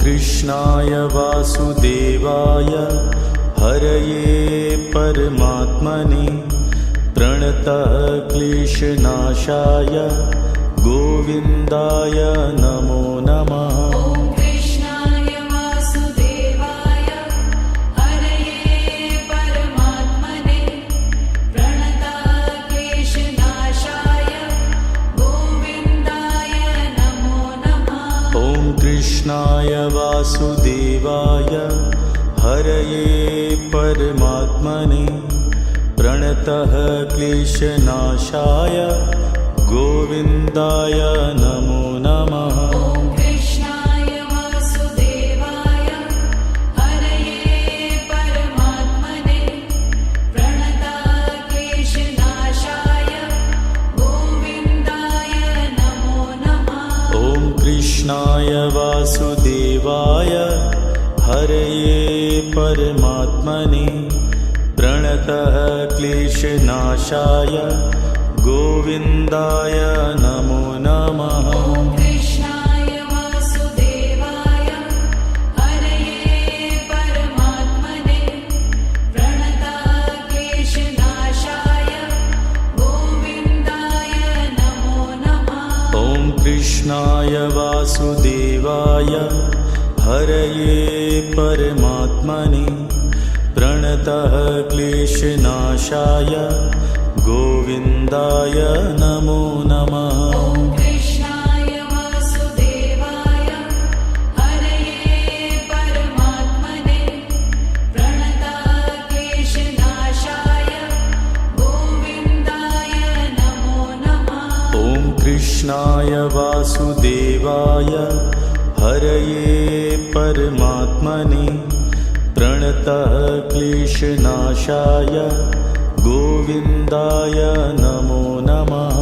कृष्णाय वासुदेवाय हरये परमात्मने प्रणतः क्लेशनाशाय गोविन्दाय नमो नमः। कृष्णाय वासुदेवाय हरये परमात्मने प्रणतः क्लेशनाशाय गोविन्दाय नमो नमः। कृष्णाय वासुदेवाय हरये परमात्मने प्रणतः क्लेशनाशाय गोविन्दाय नमो नमः। कृष्णाय वासुदेवाय हरये परमात्मने प्रणतः क्लेशनाशाय गोविन्दाय नमो नमः। कृष्णाय वासुदेवाय हरये परमात्मने प्रणतः क्लेशनाशाय गोविन्दाय नमो नमः। कृष्णाय वासुदेवाय हरये परमात्मने प्रणतः क्लेशनाशाय गोविन्दाय नमो नमः। कृष्णाय वासुदेवाय हरये परमात्मने प्रणतः क्लेशनाशाय गोविन्दाय नमो नमः। कृष्णाय वासुदेवाय हरये परमात्मने प्रणतः क्लेशनाशाय गोविन्दाय नमो नमः। कृष्णाय वासुदेवाय हरये परमात्मने प्रणतः क्लेशनाशाय गोविन्दाय नमो नमः।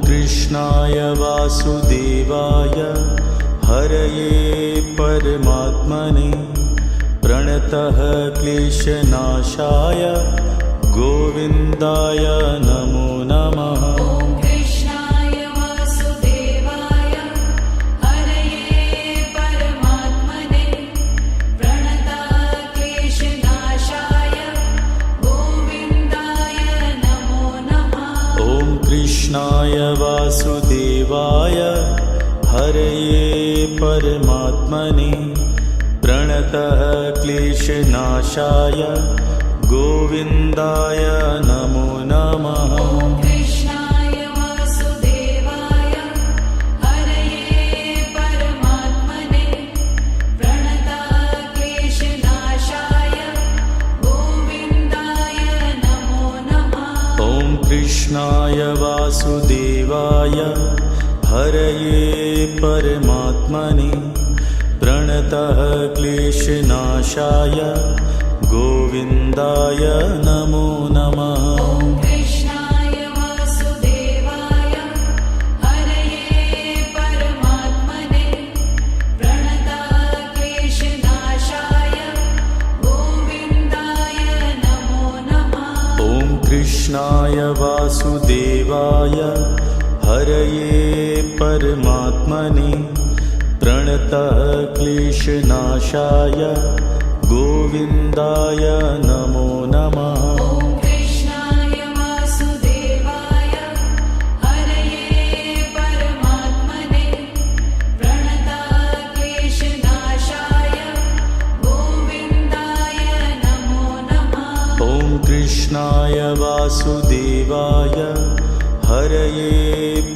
कृष्णाय वासुदेवाय हरये परमात्मने प्रणतः क्लेशनाशाय गोविन्दाय नमो नमः। कृष्णाय वासुदेवाय हरये परमात्मने प्रणतः क्लेशनाशाय गोविन्दाय नमो नमः। कृष्णाय वासुदेवाय हरये परमात्मने प्रणतः क्लेशनाशाय गोविन्दाय नमो नमः। कृष्णाय वासुदेवाय हरये परमात्मने प्रणतः क्लेशनाशाय गोविन्दाय नमो नमः। कृष्णाय वासुदेवाय हरये परमात्मने प्रणतः क्लेशनाशाय गोविन्दाय नमो नमः। कृष्णाय वासुदेवाय हरये परमात्मने प्रणतः क्लेशनाशाय गोविन्दाय नमो नमः। कृष्णाय वासुदेवाय हरये परमात्मने प्रणतः क्लेशनाशाय गोविन्दाय नमो नमः। कृष्णाय वासुदेवाय हरये परमात्मने प्रणतः क्लेशनाशाय गोविन्दाय नमो नमः। कृष्णाय वासुदेवाय हरये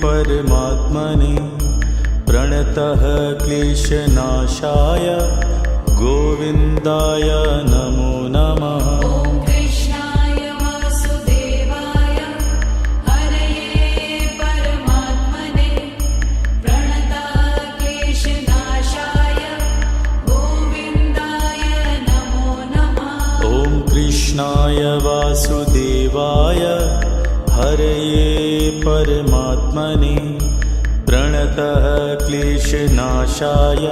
परमात्मने प्रणतः क्लेशनाशाय गोविन्दाय नमो नमः। कृष्णाय वासुदेवाय हरये परमात्मने प्रणतः क्लेशनाशाय गोविन्दाय नमो नमः। कृष्णाय वासुदेवाय हरये परमात्मने प्रणतः क्लेशनाशाय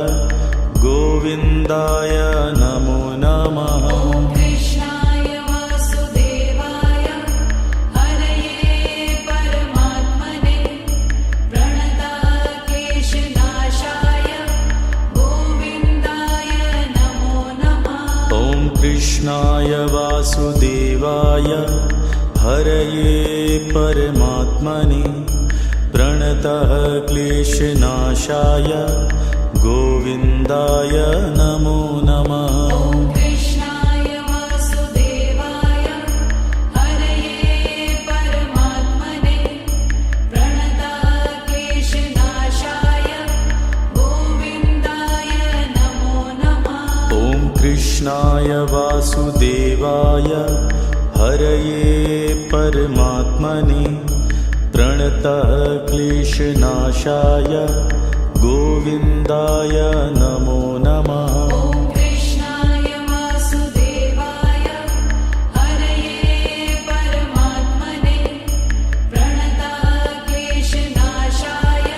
गोविन्दाय नमो नमः। ॐ कृष्णाय वासुदेवाय हरये परमात्मने प्रणताक्लेशनाशाय गोविन्दाय नमो नमः। ॐ कृष्णाय वासुदेवाय हरये परमात्मने प्रणतः क्लेशनाशाय गोविन्दाय नमो नमः। ॐ कृष्णाय वासुदेवाय हरये परमात्मने प्रणताक्लेशनाशाय गोविन्दाय नमो नमः। ॐ कृष्णाय वासुदेवाय हरये परमात्मने प्रणतः क्लेशनाशाय गोविन्दाय नमो नमः। ॐ कृष्णाय वासुदेवाय हरये परमात्मने प्रणताक्लेशनाशाय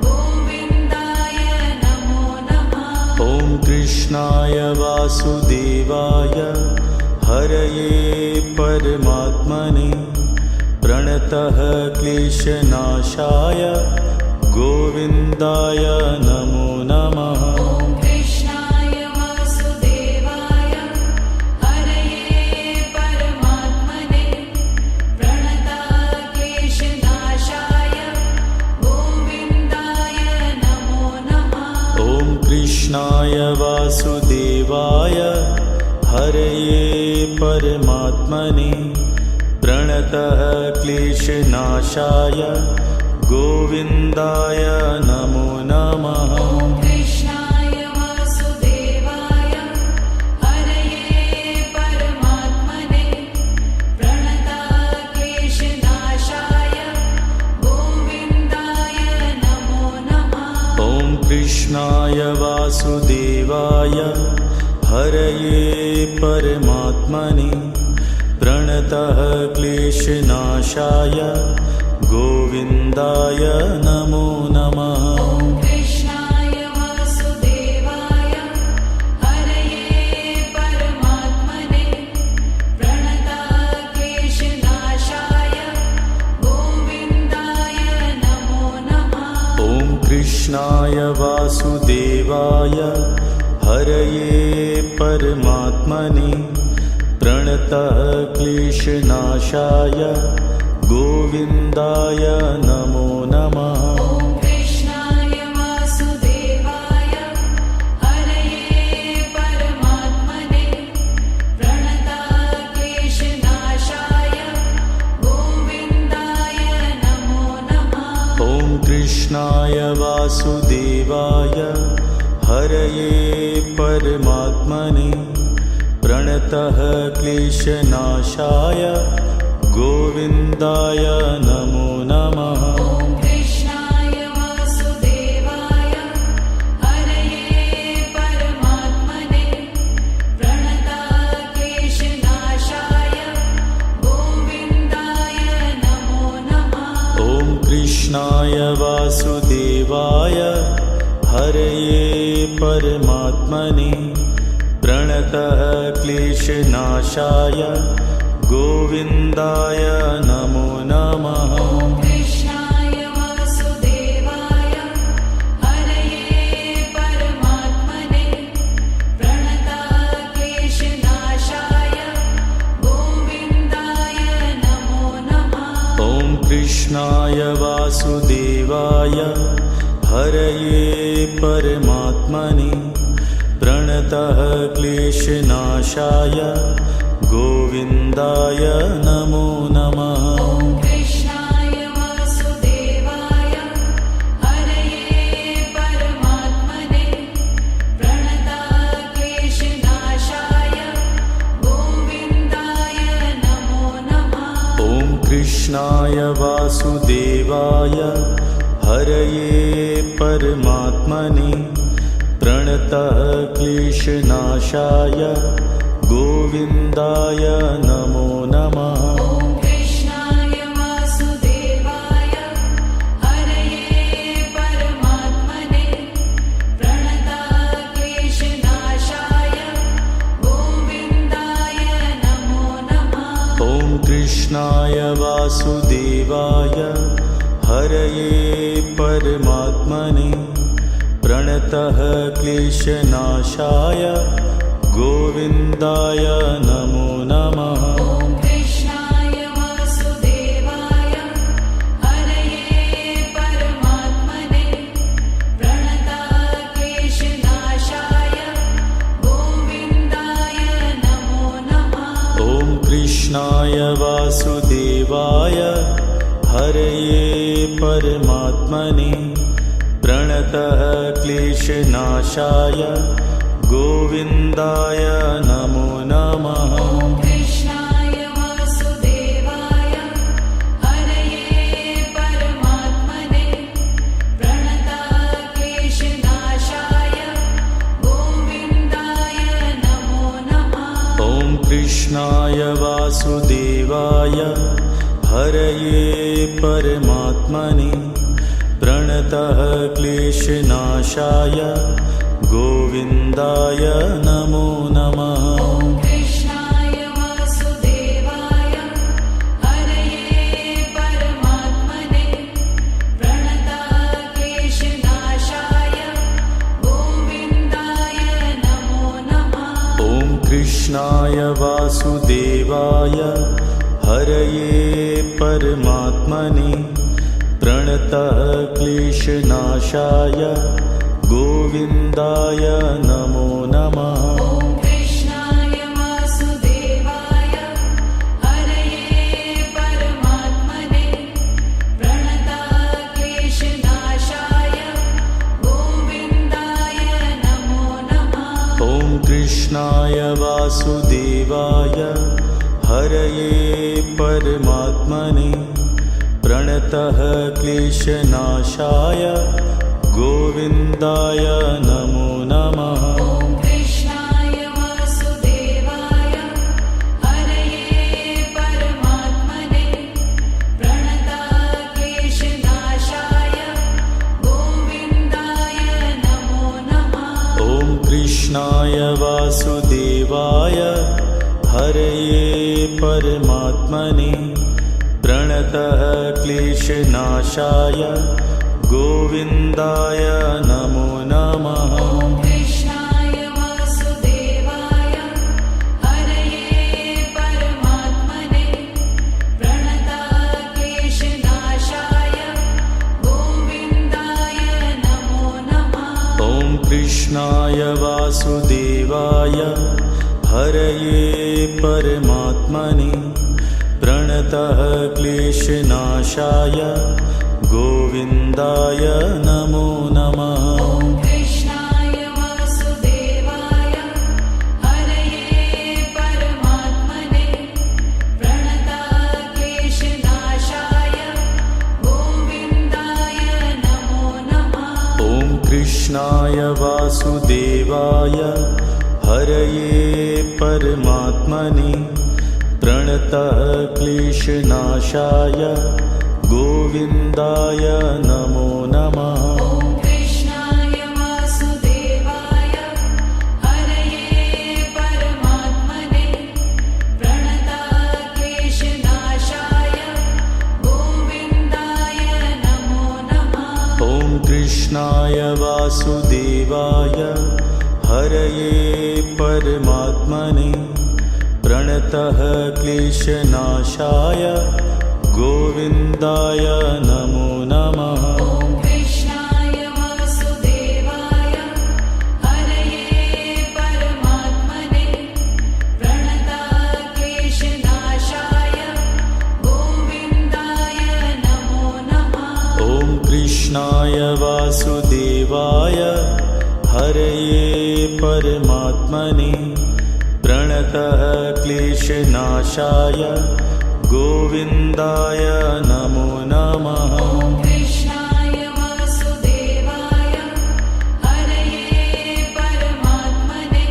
गोविन्दाय नमो नमः। ॐ कृष्णाय वासुदेवाय हरये परमात्मने प्रणतः क्लेशनाशाय गोविन्दाय नमो नमः। ॐ कृष्णाय वासुदेवाय हरये परमात्मने प्रणताक्लेशनाशाय गोविन्दाय नमो नमः। ॐ कृष्णाय वासुदेवाय हरये परमात्मने प्रणतः क्लेशनाशाय गोविन्दाय नमो नमः। ॐ कृष्णाय वासुदेवाय हरये परमात्मने प्रणताक्लेशनाशाय गोविन्दाय नमो नमः। ॐ कृष्णाय वासुदेवाय हरये परमात्मने प्रणतः क्लेशनाशाय गोविन्दाय नमो नमः। ॐ कृष्णाय वासुदेवाय हरये परमात्मने प्रणताक्लेशनाशाय गोविन्दाय नमो नमः। ॐ कृष्णाय वासुदेवाय हरये परमात्मने प्रणतः क्लेशनाशाय गोविन्दाय नमो नमः। ॐ कृष्णाय वासुदेवाय हरये परमात्मने प्रणताक्लेशनाशाय गोविन्दाय नमो नमः। ॐ कृष्णाय वासुदेवाय हरये परमात्मने प्रणतः क्लेशनाशाय गोविन्दाय नमो नमः। ॐ कृष्णाय वासुदेवाय हरये परमात्मने प्रणताक्लेशनाशाय गोविन्दाय नमो नमः। ॐ कृष्णाय वासुदेवाय हरये परमात्मने प्रणतः क्लेशनाशाय गोविन्दाय नमो नमः। ॐ कृष्णाय वासुदेवाय हरये परमात्मने प्रणताक्लेशनाशाय गोविन्दाय नमो नमः। ॐ कृष्णाय वासुदेवाय हरये परमात्मने प्रणतः क्लेशनाशाय गोविन्दाय नमो नमः। ॐ कृष्णाय वासुदेवाय हरये परमात्मने प्रणताक्लेशनाशाय गोविन्दाय नमो नमः। ॐ कृष्णाय वासुदेवाय हरये परमात्मने प्रणतः क्लेशनाशाय गोविन्दाय नमो नमः। ॐ कृष्णाय वासुदेवाय हरये परमात्मने प्रणताक्लेशनाशाय कृष्णाय वासुदेवाय हरये परमात्मने प्रणतः क्लेशनाशाय गोविन्दाय नमो नमः। ॐ कृष्णाय वासुदेवाय हरये परमात्मने प्रणतः क्लेशनाशाय गोविन्दाय नमो नमः। ॐ कृष्णाय वासुदेवाय हरये परमात्मने प्रणतः क्लेशनाशाय गोविन्दाय नमो नमः। ॐ कृष्णाय वासुदेवाय हरये परमात्मने प्रणतः क्लेशनाशाय गोविन्दाय नमो नमः। ॐ कृष्णाय वासुदेवाय हरये परमात्मने प्रणतः क्लेशनाशाय गोविन्दाय नमो नमः। ॐ कृष्णाय वासुदेवाय हरये परमात्मने प्रणतः क्लेशनाशाय गोविन्दाय नमो नमः। ॐ कृष्णाय वासुदेवाय हरये परमात्मने प्रणतः क्लेशनाशाय गोविन्दाय नमो नमः। ॐ कृष्णाय वासुदेवाय हरये परमात्मने प्रणतः क्लेशनाशाय गोविन्दाय नमो नमः। ॐ कृष्णाय वासुदेवाय हरये परमात्मने प्रणतः क्लेशनाशाय गोविन्दाय नमो नमः। ॐ कृष्णाय वासुदेवाय हरये परमात्मने प्रणतः क्लेशनाशाय गोविन्दाय नमो नमः। ॐ कृष्णाय वासुदेवाय हरये परमात्मने प्रणतः क्लेशनाशाय गोविन्दाय नमो नमः। ॐ कृष्णाय वासुदेवाय हरये परमात्मने प्रणतः क्लेशनाशाय गोविन्दाय नमो नमः। ॐ कृष्णाय वासुदेवाय हरये परमात्मने प्रणतः क्लेशनाशाय गोविन्दाय नमो नमः। ॐ कृष्णाय वासुदेवाय हरये परमात्मने प्रणतः क्लेशनाशाय गोविन्दाय नमो नमः। ॐ कृष्णाय वासुदेवाय हरये परमात्मने प्रणतः क्लेशनाशाय गोविन्दाय नमो नमः। ॐ कृष्णाय वासुदेवाय हरये परमात्मने प्रणतः क्लेशनाशाय गोविन्दाय नमो नमः। ॐ कृष्णाय वासुदेवाय हरये परमात्मने प्रणतः क्लेशनाशाय गोविन्दाय नमो नमः। ॐ कृष्णाय वासुदेवाय हरये परमात्मने प्रणतः क्लेशनाशाय गोविन्दाय नमो नमः। ॐ कृष्णाय वासुदेवाय हरये परमात्मने प्रणतः क्लेशनाशाय गोविन्दाय नमो नमः। ॐ कृष्णाय वासुदेवाय हरये परमात्मने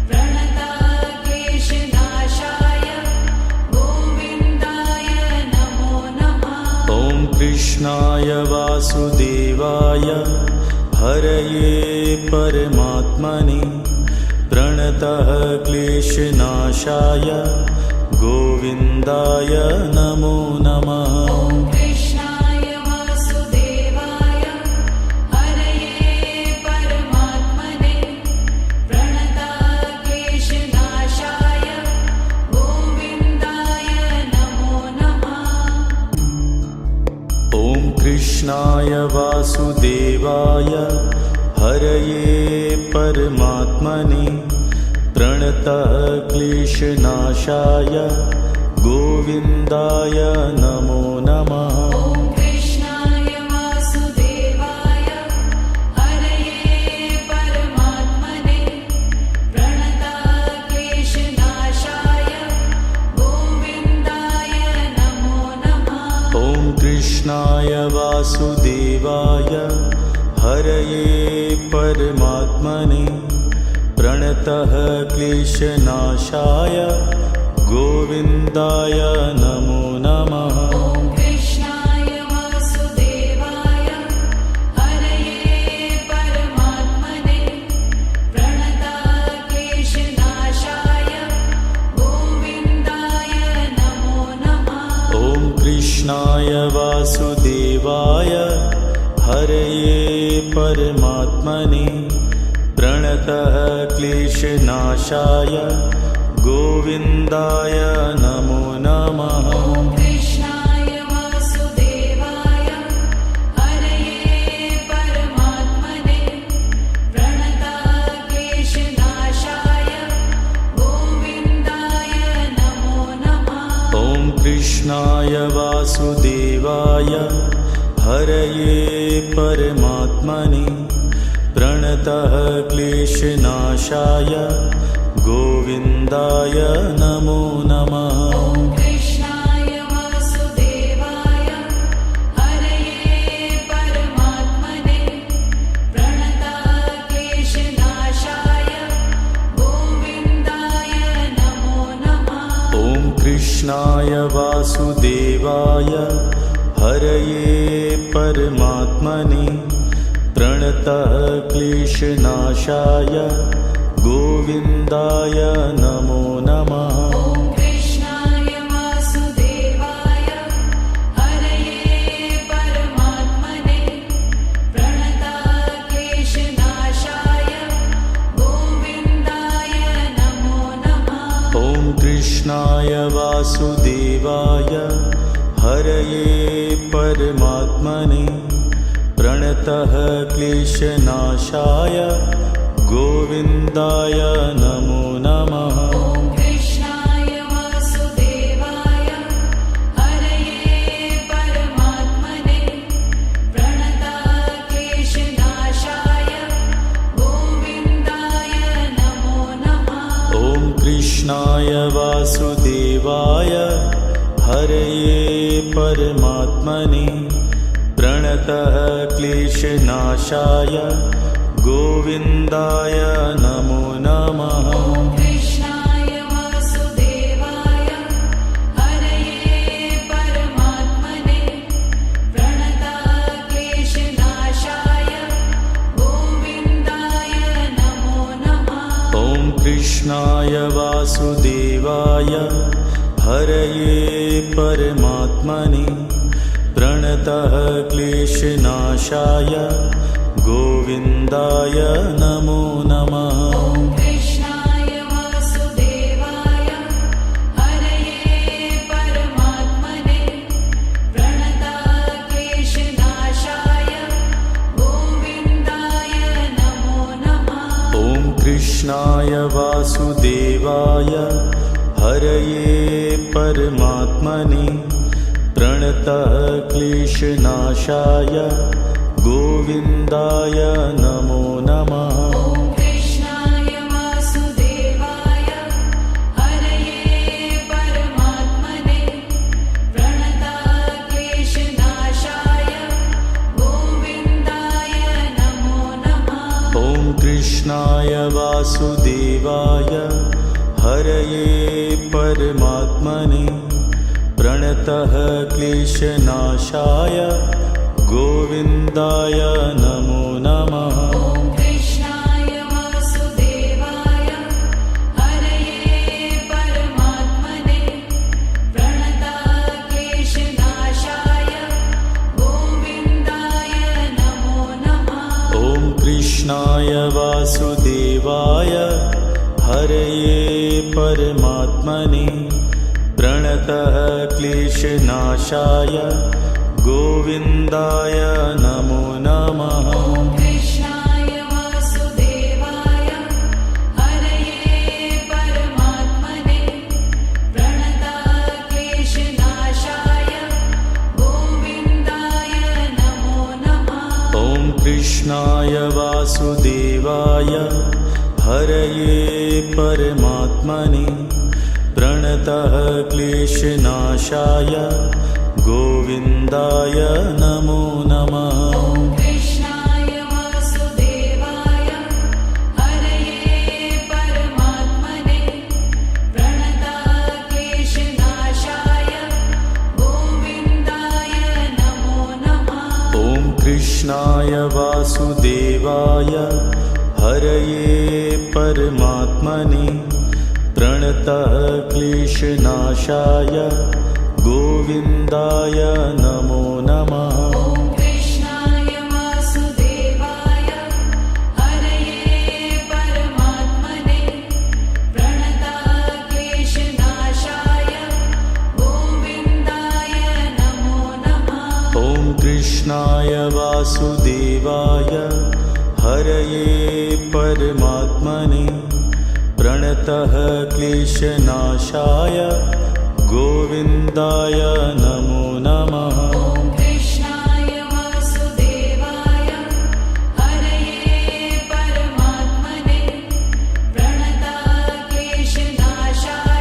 प्रणतः क्लेशनाशाय गोविन्दाय नमो नमः। ॐ कृष्णाय वासुदेवाय हरये परमात्मने प्रणतः क्लेशनाशाय गोविन्दाय नमो नमः। ॐ कृष्णाय वासुदेवाय हरये परमात्मने प्रणतक्लेशनाशाय गोविन्दाय नमो नमः। ॐ कृष्णाय वासुदेवाय हरये परमात्मने प्रणतक्लेशनाशाय गोविन्दाय नमो नमः। ॐ कृष्णाय वासुदेवाय हरये परमात्मने प्रणतक्लेशनाशाय गोविन्दाय नमो नमः। ॐ कृष्णाय वासुदेवाय हरये परमात्मने प्रणतः क्लेशनाशाय गोविन्दाय नमो नमः। ॐ कृष्णाय वासुदेवाय हरये परमात्मने प्रणतक्लेशनाशाय गोविन्दाय नमो नमः। ॐ कृष्णाय वासुदेवाय हरये परमात्मने प्रणतः क्लेशनाशाय गोविन्दाय नमो नमः। ॐ कृष्णाय वासुदेवाय हरये परमात्मने प्रणतक्लेशनाशाय गोविन्दाय नमो नमः। ॐ कृष्णाय वासुदेवाय हरये परमात्मने प्रणतः क्लेशनाशाय गोविन्दाय नमो नमः। ॐ कृष्णाय वासुदेवाय हरये परमात्मने प्रणतक्लेशनाशाय गोविन्दाय नमो नमः। ॐ कृष्णाय वासुदेवाय हरये परमात्मने प्रणतः क्लेशनाशाय गोविन्दाय नमो नमः। ॐ कृष्णाय वासुदेवाय हरये परमात्मने प्रणतक्लेशनाशाय गोविन्दाय नमो नमः। ॐ कृष्णाय वासुदेवाय हरये परमात्मने प्रणतः क्लेशनाशाय गोविन्दाय नमो नमः। ॐ कृष्णाय वासुदेवाय हरये परमात्मने प्रणतक्लेशनाशाय गोविन्दाय नमो नमः। ॐ कृष्णाय वासुदेवाय हरये परमात्मने प्रणतः क्लेशनाशाय गोविन्दाय नमो नमः। ॐ कृष्णाय वासुदेवाय हरये परमात्मने प्रणतक्लेशनाशाय गोविन्दाय नमो नमः। ॐ कृष्णाय वासुदेवाय हरये परमात्मने प्रणतः क्लेशनाशाय गोविन्दाय नमो नमः। ॐ कृष्णाय वासुदेवाय हरये परमात्मने प्रणतक्लेशनाशाय गोविन्दाय नमो नमः। ॐ कृष्णाय वासुदेवाय हरये परमात्मने प्रणतः क्लेशनाशाय गोविन्दाय नमो नमः। ॐ कृष्णाय वासुदेवाय हरये परमात्मने प्रणतक्लेशनाशाय गोविन्दाय नमो नमः। ॐ कृष्णाय वासुदेवाय हरये परमात्मने प्रणतः क्लेशनाशाय गोविन्दाय नमो नमः। ॐ कृष्णाय वासुदेवाय हरये परमात्मने कृष्णाय वासुदेवाय हरये परमात्मने प्रणतः क्लेशनाशाय गोविन्दाय नमो नमः। ॐ कृष्णाय वासुदेवाय हरये परमात्मने प्रणतः क्लेशनाशाय गोविन्दाय नमो नमः। ॐ कृष्णाय वासुदेवाय हरये परमात्मने प्रणतः क्लेशनाशाय गोविन्दाय नमो नमः। ॐ कृष्णाय वासुदेवाय हरये परमात्मने प्रणतः क्लेशनाशाय गोविन्दाय नमो नमः। ॐ कृष्णाय वासुदेवाय हरये परमात्मने प्रणतः क्लेशनाशाय गोविन्दाय नमो नमः। ॐ कृष्णाय वासुदेवाय हरये परमात्मने प्रणतः क्लेशनाशाय गोविन्दाय नमो नमः। ॐ कृष्णाय वासुदेवाय हरये परमात्मने प्रणतः क्लेशनाशाय गोविन्दाय नमो नमः। ॐ कृष्णाय वासुदेवाय हरये परमात्मने प्रणतः क्लेशनाशाय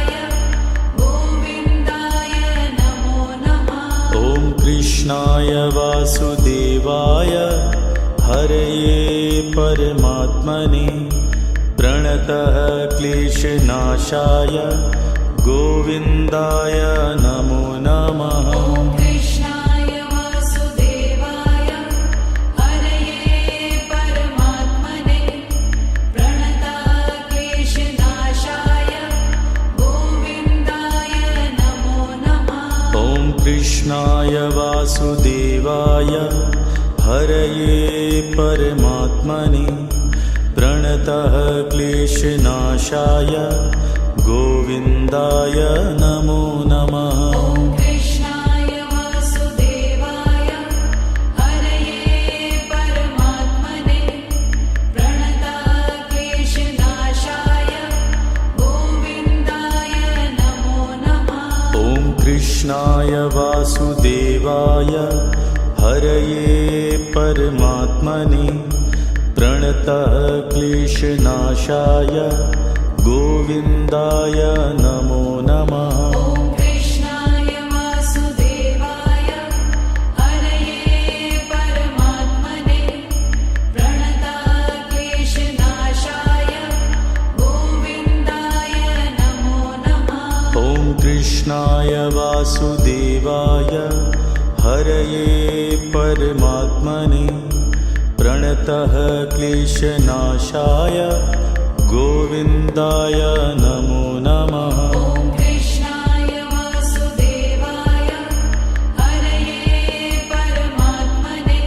गोविन्दाय नमो नमः। ॐ कृष्णाय वासुदेवाय हरये परमात्मने प्रणतः क्लेशनाशाय गोविन्दाय नमो नमः। ॐ कृष्णाय वासुदेवाय हरये परमात्मने प्रणतः क्लेशनाशाय गोविन्दाय नमो नमः। ॐ कृष्णाय वासुदेवाय हरये परमात्मने प्रणतः क्लेशनाशाय गोविन्दाय नमो नमः। ॐ कृष्णाय वासुदेवाय हरये परमात्मने प्रणतः क्लेशनाशाय गोविन्दाय नमो नमः। ॐ कृष्णाय वासुदेवाय हरये परमात्मने प्रणतः क्लेशनाशाय गोविन्दाय नमो नमः। ॐ कृष्णाय वासुदेवाय हरये परमात्मने प्रणतः क्लेशनाशाय गोविन्दाय नमो नमः। ॐ कृष्णाय वासुदेवाय हरये परमात्मने प्रणतः क्लेशनाशाय गोविन्दाय नमो नमः। ॐ कृष्णाय वासुदेवाय हरये परमात्मने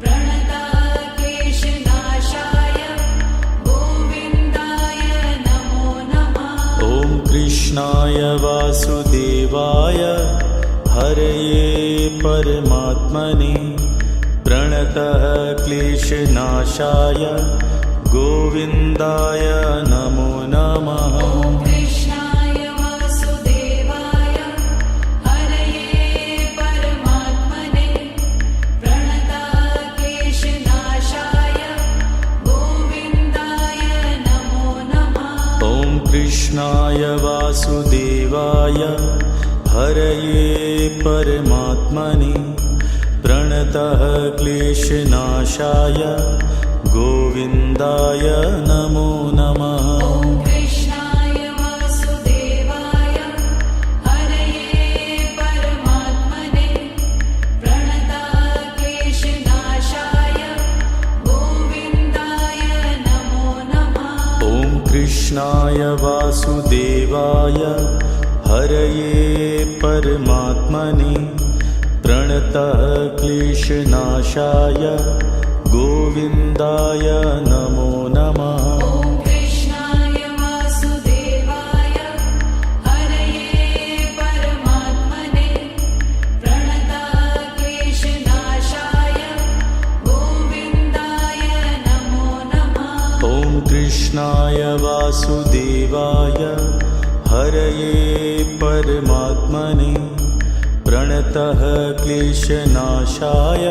प्रणतः क्लेशनाशाय गोविन्दाय नमो नमः। ॐ कृष्णाय वासुदेवाय हरये परमात्मने प्रणतः क्लेशनाशाय गोविन्दाय नमो नमः। ॐ कृष्णाय वासुदेवाय हरये परमात्मने प्रणतः क्लेशनाशाय गोविन्दाय नमो नमः। ॐ कृष्णाय वासुदेवाय हरये परमात्मने प्रणतः क्लेशनाशाय गोविन्दाय नमो नमः। ॐ कृष्णाय वासुदेवाय हरये परमात्मने प्रणतः क्लेशनाशाय गोविन्दाय नमो नमः। ॐ कृष्णाय वासुदेवाय हरये परमात्मने प्रणतः क्लेशनाशाय गोविन्दाय नमो नमः। ॐ कृष्णाय वासुदेवाय हरये परमात्मने प्रणतक्लेशनाशाय गोविन्दाय नमो नमः। ॐ कृष्णाय वासुदेवाय हरये परमात्मने प्रणतः क्लेशनाशाय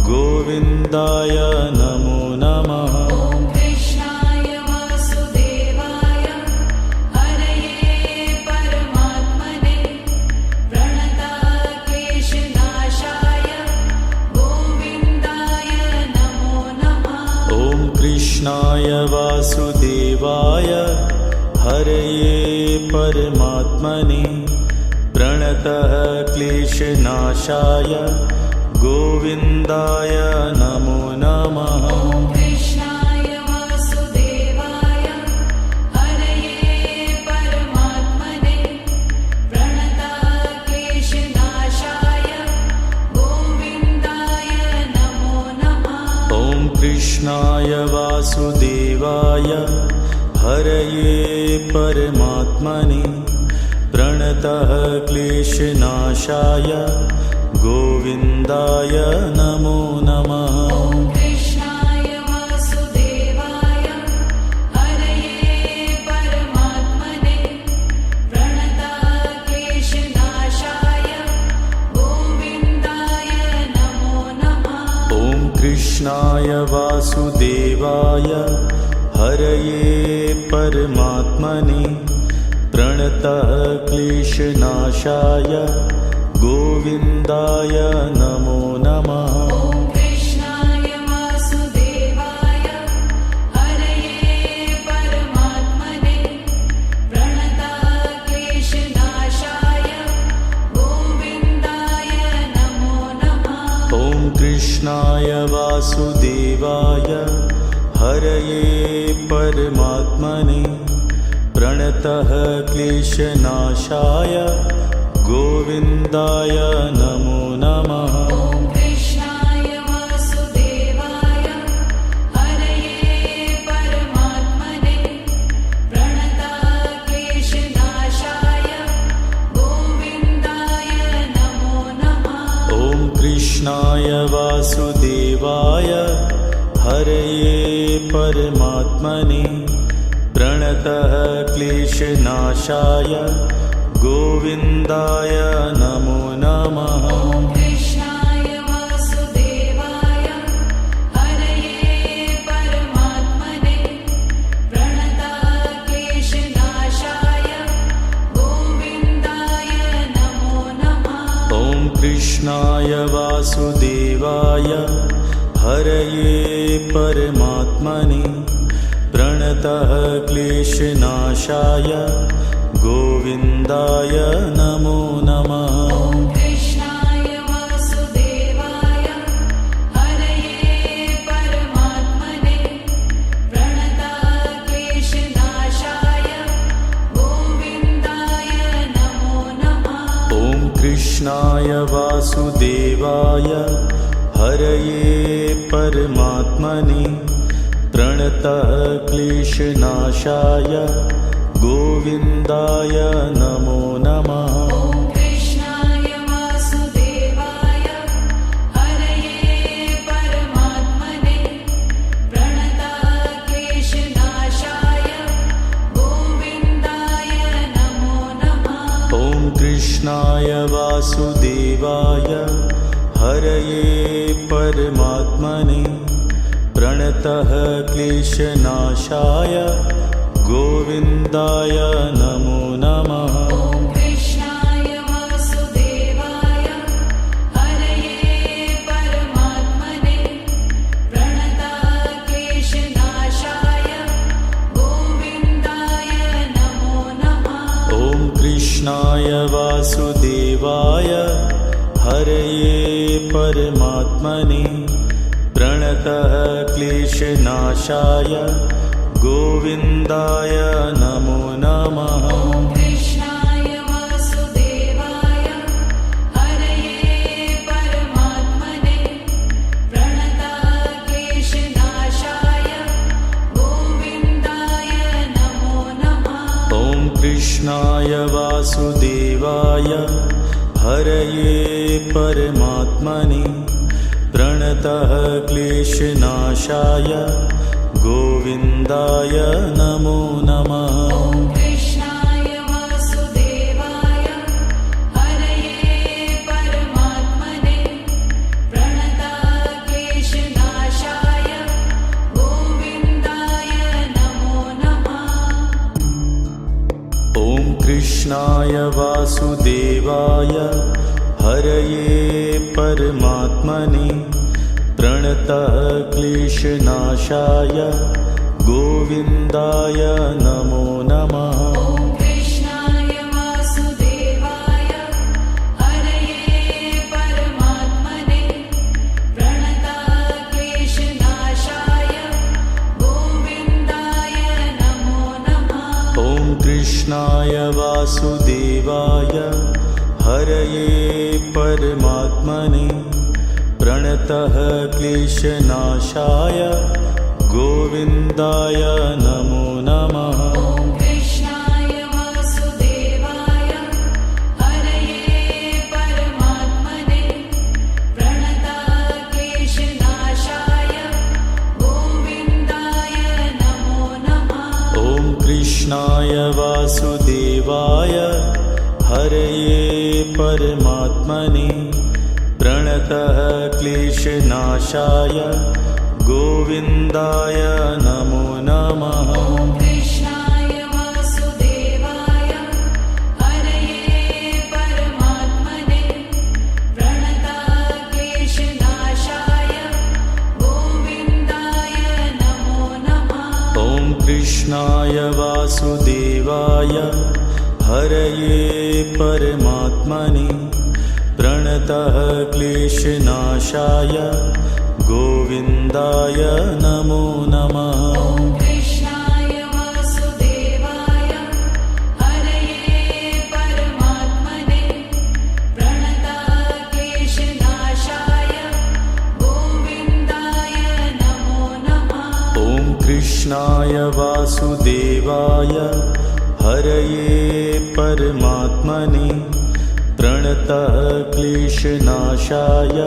गोविन्दाय नमो नमः। ॐ कृष्णाय वासुदेवाय हरये परमात्मने प्रणतक्लेशनाशाय गोविन्दाय नमो नमः। ॐ कृष्णाय वासुदेवाय हरये परमात्मने प्रणतः क्लेशनाशाय गोविन्दाय नमो नमः। ॐ कृष्णाय वासुदेवाय हरये परमात्मने प्रणतक्लेशनाशाय गोविन्दाय नमो नमः। ॐ कृष्णाय वासुदेवाय हरये परमात्मने प्रणतः क्लेशनाशाय गोविन्दाय नमो नमः। ॐ कृष्णाय वासुदेवाय हरये परमात्मने प्रणतक्लेशनाशाय गोविन्दाय नमो नमः। ॐ कृष्णाय वासुदेवाय हरये परमात्मने प्रणतः क्लेशनाशाय गोविन्दाय नमो नमः। ॐ कृष्णाय वासुदेवाय हरये परमात्मने प्रणतक्लेशनाशाय गोविन्दाय नमो नमः। ॐ कृष्णाय वासुदेवाय हरये परमात्मने प्रणतः क्लेशनाशाय गोविन्दाय नमो नमः। ॐ कृष्णाय वासुदेवाय हरये परमात्मने प्रणतक्लेशनाशाय गोविन्दाय नमो नमः। ॐ कृष्णाय वासुदेवाय हरये परमात्मने प्रणतः क्लेशनाशाय गोविन्दाय नमो नमः। ॐ कृष्णाय वासुदेवाय हरये परमात्मने प्रणतक्लेशनाशाय गोविन्दाय नमो नमः। ॐ कृष्णाय वासुदेवाय हरये परमात्मने प्रणतः क्लेशनाशाय गोविन्दाय नमो नमः। ॐ कृष्णाय वासुदेवाय हरये परमात्मने प्रणतक्लेशनाशाय गोविन्दाय नमो नमः। ॐ कृष्णाय वासुदेवाय हरये परमात्मने प्रणतः क्लेशनाशाय गोविन्दाय नमो नमः। ॐ कृष्णाय वासुदेवाय हरये परमात्मने प्रणतक्लेशनाशाय गोविन्दाय नमो नमः। ॐ कृष्णाय वासुदेवाय हरये परमात्मने प्रणतः क्लेशनाशाय गोविन्दाय नमो नमः। ॐ कृष्णाय वासुदेवाय हरये परमात्मने प्रणतक्लेशनाशाय गोविन्दाय नमो नमः। ॐ कृष्णाय वासुदेवाय हरये परमात्मने प्रणतः क्लेशनाशाय गोविन्दाय नमो नमः। ॐ कृष्णाय वासुदेवाय हरये परमात्मने प्रणतक्लेशनाशाय कृष्णाय वासुदेवाय हरये परमात्मने प्रणतः क्लेशनाशाय गोविन्दाय नमो नमः। ॐ कृष्णाय वासुदेवाय हरये परमात्मने प्रणतः क्लेशनाशाय गोविन्दाय नमो नमः। ॐ कृष्णाय वासुदेवाय हरये परमात्मने प्रणतः क्लेशनाशाय गोविन्दाय नमो नमः। ॐ कृष्णाय वासुदेवाय हरये परमात्मने प्रणतः क्लेशनाशाय गोविन्दाय नमो नमः। ॐ कृष्णाय वासुदेवाय हरये परमात्मने प्रणतः क्लेशनाशाय गोविन्दाय नमो नमः। ॐ कृष्णाय वासुदेवाय हरये परमात्मने प्रणतः क्लेशनाशाय गोविन्दाय नमो नमः। ॐ कृष्णाय वासुदेवाय हरये परमात्मने प्रणतः क्लेशनाशाय गोविन्दाय नमो नमः। ॐ कृष्णाय वासुदेवाय हरये परमात्मने प्रणतः क्लेशनाशाय गोविन्दाय नमो नमः। ॐ कृष्णाय वासुदेवाय हरये परमात्मने प्रणतः क्लेशनाशाय गोविन्दाय नमो नमः। ॐ कृष्णाय वासुदेवाय हरये परमात्मने प्रणतः क्लेशनाशाय गोविन्दाय नमो नमः। ॐ कृष्णाय वासुदेवाय हरये परमात्मने प्रणतः क्लेशनाशाय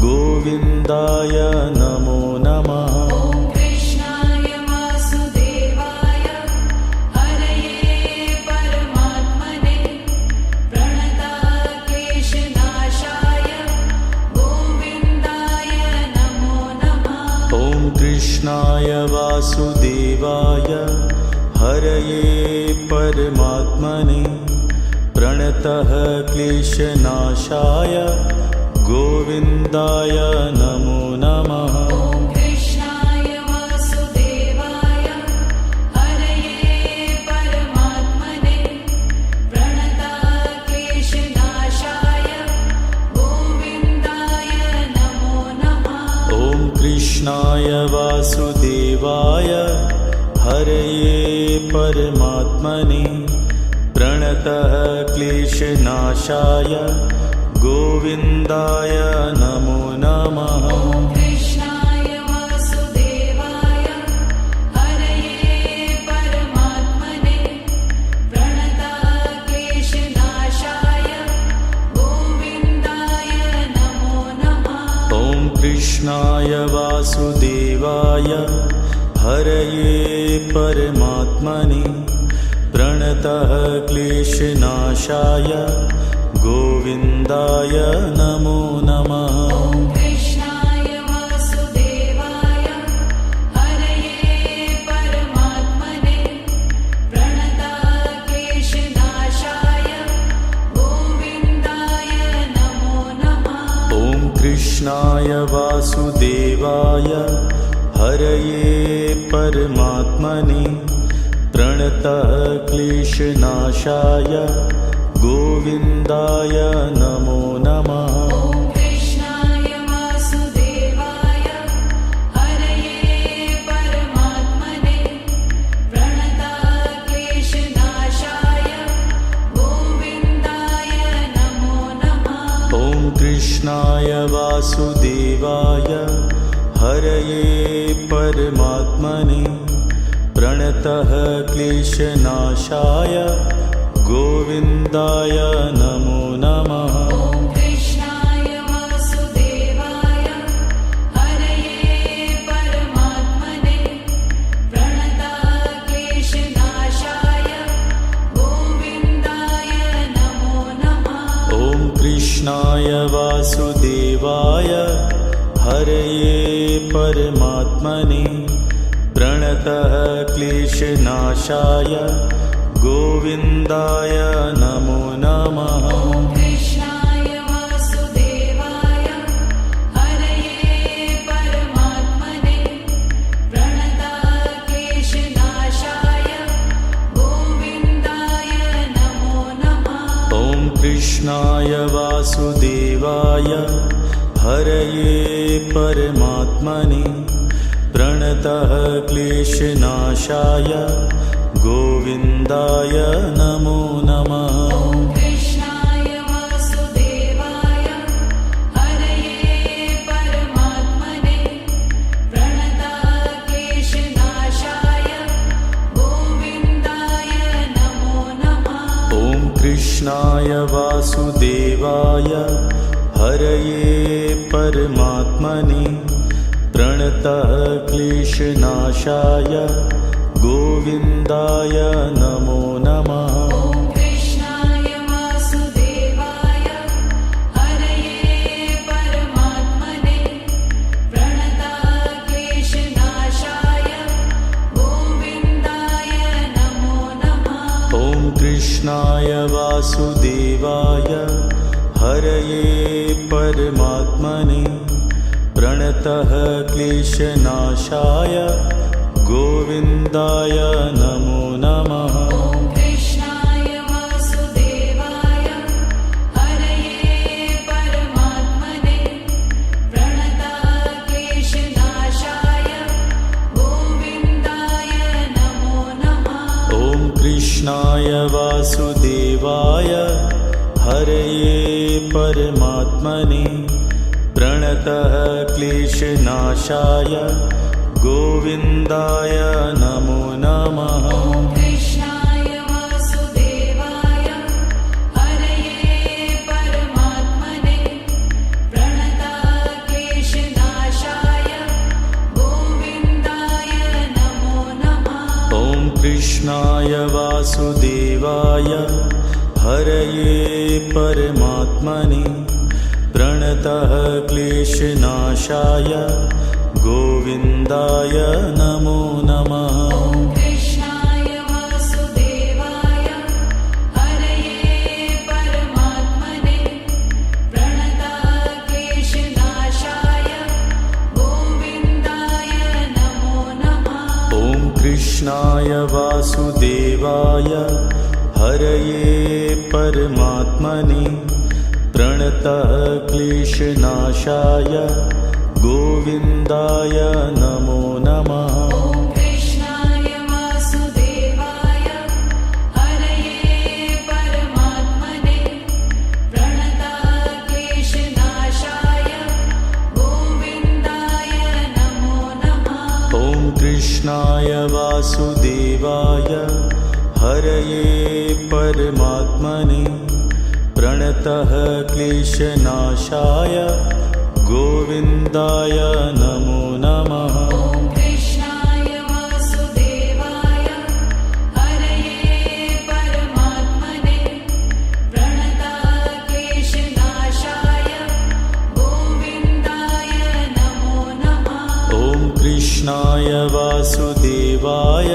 गोविन्दाय नमो नमः। ॐ कृष्णाय वासुदेवाय हरये परमात्मने प्रणतः क्लेशनाशाय गोविन्दाय नमो नमः। ॐ कृष्णाय वासुदेवाय हरये परमात्मने प्रणतः क्लेशनाशाय गोविन्दाय नमो नमः। ॐ कृष्णाय वासुदेवाय हरये परमात्मने प्रणतः क्लेशनाशाय गोविन्दाय नमो नमः। ॐ कृष्णाय वासुदेवाय हरये परमात्मने प्रणतः क्लेशनाशाय गोविन्दाय नमो नमः। ॐ कृष्णाय वासुदेवाय हरये परमात्मने प्रणतः क्लेशनाशाय गोविन्दाय नमो नमः। ॐ कृष्णाय वासुदेवाय हरये परमात्मने प्रणतः क्लेशनाशाय गोविन्दाय नमो नमः। ॐ कृष्णाय वासुदेवाय हरये परमात्मने प्रणतः क्लेशनाशाय गोविन्दाय नमो नमः। ॐ कृष्णाय वासुदेवाय हरये परमात्मने प्रणतः क्लेशनाशाय गोविन्दाय नमो नमः। ॐ कृष्णाय वासुदेवाय हरये परमात्मने प्रणतः क्लेशनाशाय गोविन्दाय नमो नमः। ॐ कृष्णाय वासुदेवाय हरये परमात्मने प्रणतः क्लेशनाशाय गोविन्दाय नमो नमः। ॐ कृष्णाय वासुदेवाय हरये परमात्मने प्रणताः क्लेशनाशाय गोविन्दाय नमो नमः। ॐ कृष्णाय वासुदेवाय हरये परमात्मने प्रणतः क्लेशनाशाय गोविन्दाय नमो नमः। ॐ कृष्णाय वासुदेवाय हरये परमात्मने प्रणताः क्लेशनाशाय गोविन्दाय नमो नमः। ॐ कृष्णाय वासुदेवाय हरये परमात्मने प्रणतः क्लेशनाशाय गोविन्दाय नमो नमः। ॐ कृष्णाय वासुदेवाय हरये परमात्मने प्रणताः क्लेशनाशाय गोविन्दाय नमो नमः। ॐ कृष्णाय वासुदेवाय हरये परमात्मने प्रणतः क्लेशनाशाय गोविन्दाय नमो नमः। ॐ कृष्णाय वासुदेवाय हरये परमात्मने प्रणताः क्लेशनाशाय गोविन्दाय नमो नमः। ॐ कृष्णाय वासुदेवाय हरये परमात्मने प्रणतः क्लेशनाशाय गोविन्दाय नमो नमः। ॐ कृष्णाय वासुदेवाय हरये परमात्मने प्रणताः क्लेशनाशाय गोविन्दाय नमो नमः। ॐ कृष्णाय वासुदेवाय हरये परमात्मने प्रणतः क्लेशनाशाय गोविन्दाय नमो नमः। ॐ कृष्णाय वासुदेवाय हरये परमात्मने प्रणताः क्लेशनाशाय गोविन्दाय नमो नमः। ॐ कृष्णाय वासुदेवाय हरये परमात्मने प्रणतः क्लेशनाशाय गोविन्दाय नमो नमः। ॐ कृष्णाय वासुदेवाय हरये परमात्मने प्रणताः क्लेशनाशाय गोविन्दाय नमो नमः। ॐ कृष्णाय वासुदेवाय हरये परमात्मने प्रणतः क्लेशनाशाय गोविन्दाय नमो नमः। ॐ कृष्णाय वासुदेवाय हरये परमात्मने प्रणताः क्लेशनाशाय गोविन्दाय नमो नमः। ॐ कृष्णाय वासुदेवाय हरये परमात्मने प्रणतः क्लेशनाशाय गोविन्दाय नमो नमः। ॐ कृष्णाय वासुदेवाय हरये परमात्मने प्रणताः क्लेशनाशाय गोविन्दाय नमो नमः। ॐ कृष्णाय वासुदेवाय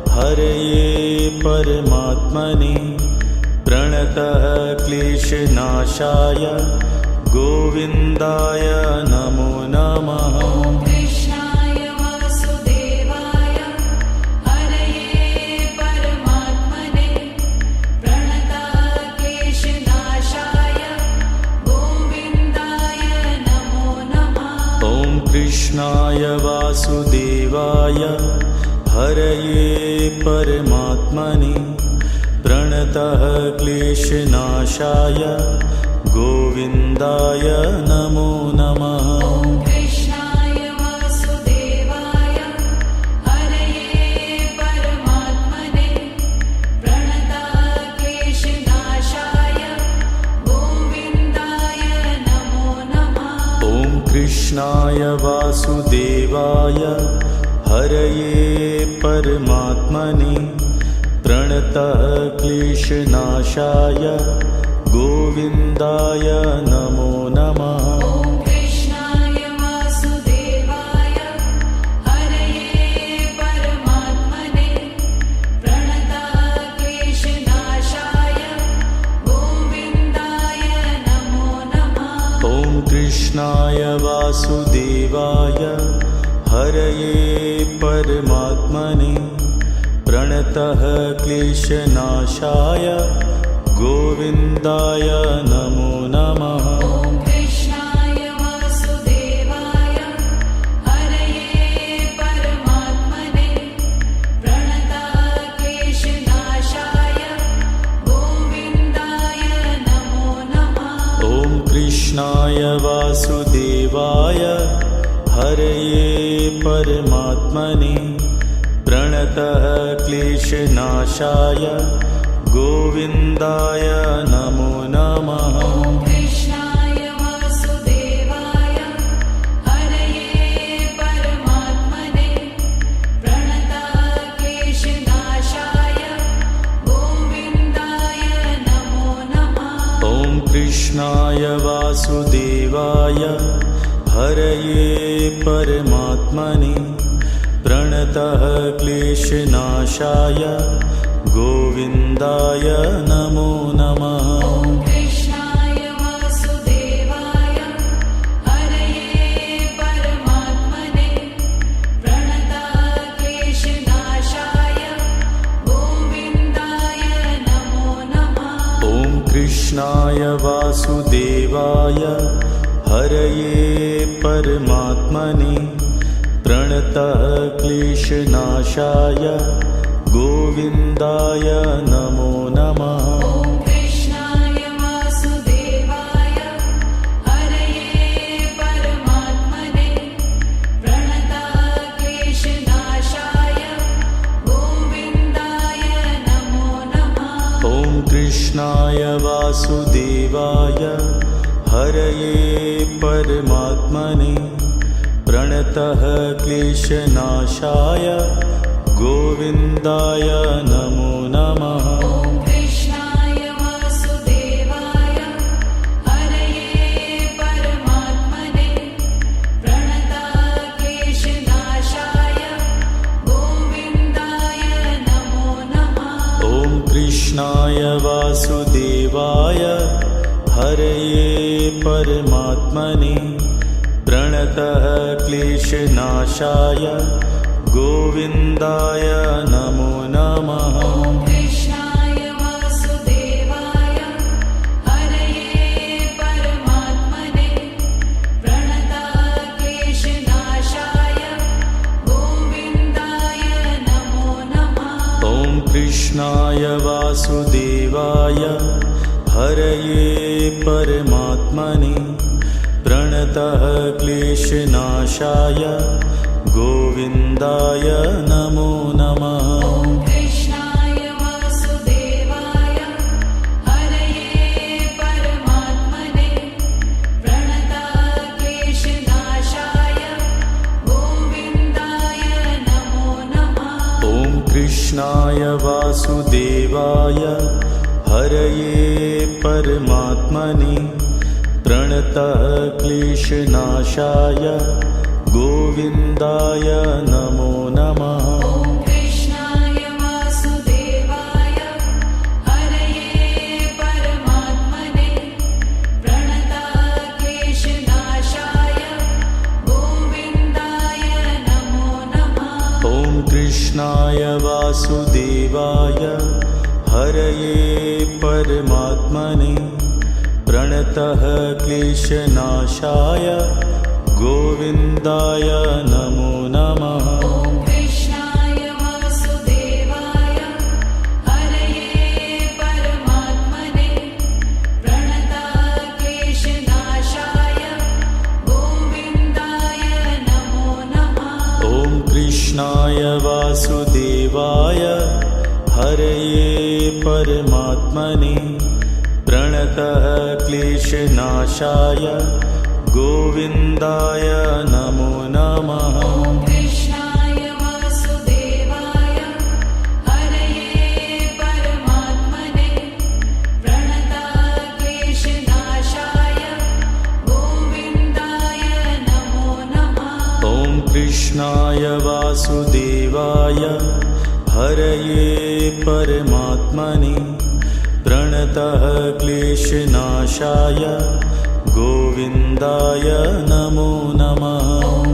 हरये परमात्मने प्रणतः क्लेशनाशाय गोविन्दाय नमो नमः। ॐ कृष्णाय वासुदेवाय हरये परमात्मने प्रणताः क्लेशनाशाय गोविन्दाय नमो नमः। ॐ कृष्णाय वासुदेवाय हरये परमात्मने प्रणतः क्लेशनाशाय गोविन्दाय नमो नमः। ॐ कृष्णाय वासुदेवाय हरये कृष्णाय वासुदेवाय हरये परमात्मने प्रणतः क्लेशनाशाय गोविन्दाय नमो नमः। ॐ कृष्णाय वासुदेवाय हरये परमात्मने प्रणतः क्लेशनाशाय गोविन्दाय नमो नमः। ॐ कृष्णाय वासुदेवाय हरये परमात्मने प्रणतः क्लेशनाशाय गोविन्दाय नमो नमः। ॐ कृष्णाय वासुदेवाय हरये परमात्मने प्रणतः क्लेशनाशाय गोविन्दाय नमो नमः। ॐ कृष्णाय वासुदेवाय हरये परमात्मने प्रणतः क्लेशनाशाय गोविन्दाय नमो नमः। ॐ कृष्णाय वासुदेवाय हरये परमात्मने प्रणतः क्लेशनाशाय गोविन्दाय नमो नमः। ॐ कृष्णाय वासुदेवाय हरये परमात्मने प्रणतः क्लेशनाशाय गोविन्दाय नमो नमः। ॐ कृष्णाय वासुदेवाय हरये परमात्मने प्रणतः क्लेशनाशाय गोविन्दाय नमो नमः। ॐ कृष्णाय वासुदेवाय हरये परमात्मने प्रणतः क्लेशनाशाय गोविन्दाय नमो नमः। ॐ कृष्णाय वासुदेवाय हरये परमात्मने प्रणतः क्लेशनाशाय गोविन्दाय नमो नमः। ॐ कृष्णाय वासुदेवाय हरये परमात्मने प्रणतः क्लेशनाशाय गोविन्दाय नमो नमः। ॐ कृष्णाय वासुदेवाय हरये परमात्मने प्रणतः क्लेशनाशाय गोविन्दाय नमो नमः। ॐ कृष्णाय वासुदेवाय हरये परमात्मने प्रणतः क्लेशनाशाय गोविन्दाय नमो नमः। ॐ कृष्णाय वासुदेवाय हरये परमात्मने प्रणतः क्लेशनाशाय गोविन्दाय नमो नमः। ॐ कृष्णाय वासुदेवाय हरये परमात्मने प्रणतः क्लेशनाशाय गोविन्दाय नमो नमः। ॐ कृष्णाय वासुदेवाय हरये परमात्मने प्रणतः क्लेशनाशाय गोविन्दाय नमो नमः। ॐ कृष्णाय वासुदेवाय हरये परमात्मने प्रणतः क्लेशनाशाय गोविन्दाय नमो नमः। ॐ कृष्णाय वासुदेवाय हरये परमात्मने प्रणतः क्लेशनाशाय गोविन्दाय नमो नमः। ॐ कृष्णाय वासुदेवाय हरये परमात्मने प्रणतः क्लेशनाशाय गोविन्दाय नमो नमः। ॐ कृष्णाय वासुदेवाय हरये परमात्मने प्रणतः क्लेशनाशाय गोविन्दाय नमो नमः। ॐ कृष्णाय वासुदेवाय हरये परमात्मने प्रणतः क्लेशनाशाय गोविन्दाय नमो नमः ॐ कृष्णाय वासुदेवाय हरये परमात्मने प्रणतक्लेशनाशाय गोविन्दाय नमो नमः ॐ कृष्णाय वासुदेवाय हरये परमात्मने प्रणतः क्लेशनाशाय गोविन्दाय नमो नमः ॐ